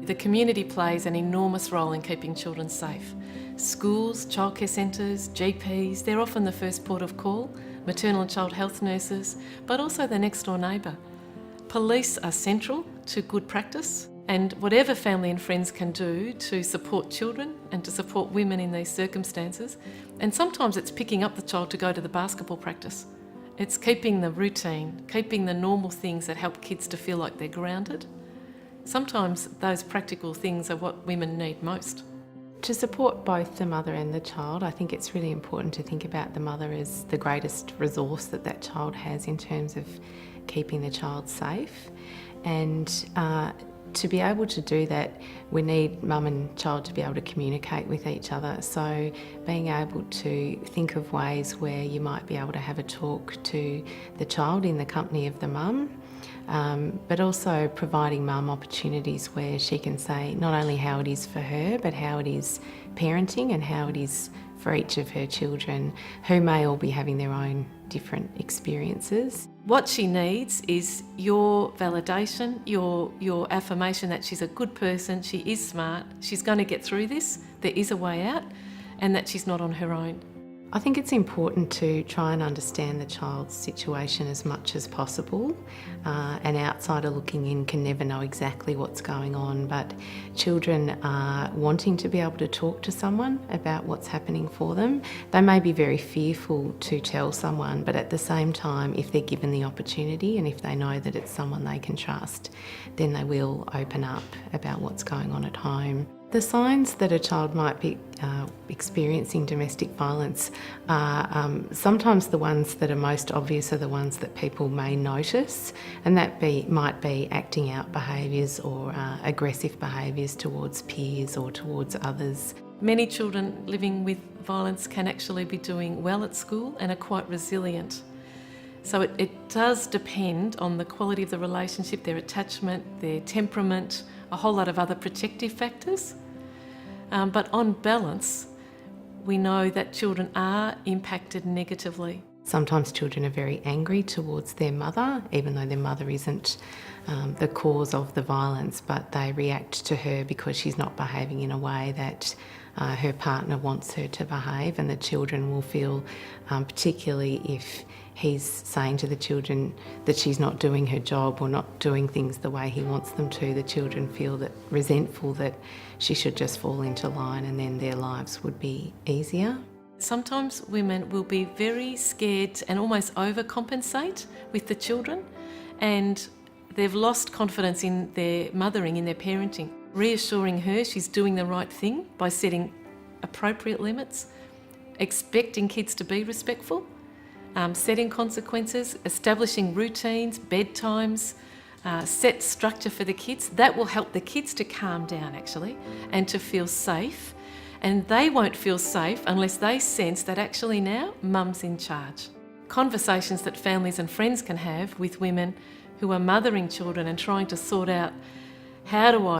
The community plays an enormous role in keeping children safe. Schools, childcare centres, GPs, they're often the first port of call, maternal and child health nurses, but also the next door neighbour. Police are central to good practice, and whatever family and friends can do to support children and to support women in these circumstances, and sometimes it's picking up the child to go to the basketball practice. It's keeping the routine, keeping the normal things that help kids to feel like they're grounded. Sometimes those practical things are what women need most. To support both the mother and the child, I think it's really important to think about the mother as the greatest resource that that child has in terms of keeping the child safe. And to be able to do that, we need mum and child to be able to communicate with each other. So being able to think of ways where you might be able to have a talk to the child in the company of the mum, but also providing mum opportunities where she can say not only how it is for her, but how it is parenting and how it is for each of her children, who may all be having their own different experiences. What she needs is your validation, your affirmation that she's a good person, she is smart, she's going to get through this, there is a way out, and that she's not on her own. I think it's important to try and understand the child's situation as much as possible. An outsider looking in can never know exactly what's going on, but children are wanting to be able to talk to someone about what's happening for them. They may be very fearful to tell someone, but at the same time, if they're given the opportunity and if they know that it's someone they can trust, then they will open up about what's going on at home. The signs that a child might be experiencing domestic violence are sometimes the ones that are most obvious are the ones that people may notice, and that might be acting out behaviours or aggressive behaviours towards peers or towards others. Many children living with violence can actually be doing well at school and are quite resilient. So it does depend on the quality of the relationship, their attachment, their temperament, a whole lot of other protective factors. But on balance, we know that children are impacted negatively. Sometimes children are very angry towards their mother, even though their mother isn't the cause of the violence, but they react to her because she's not behaving in a way that her partner wants her to behave, and the children will feel, particularly if he's saying to the children that she's not doing her job or not doing things the way he wants them to, the children feel that resentful that she should just fall into line and then their lives would be easier. Sometimes women will be very scared and almost overcompensate with the children, and they've lost confidence in their mothering, in their parenting. Reassuring her she's doing the right thing by setting appropriate limits, expecting kids to be respectful, setting consequences, establishing routines, bedtimes, set structure for the kids. That will help the kids to calm down actually and to feel safe. And they won't feel safe unless they sense that actually now mum's in charge. Conversations that families and friends can have with women who are mothering children and trying to sort out, how do I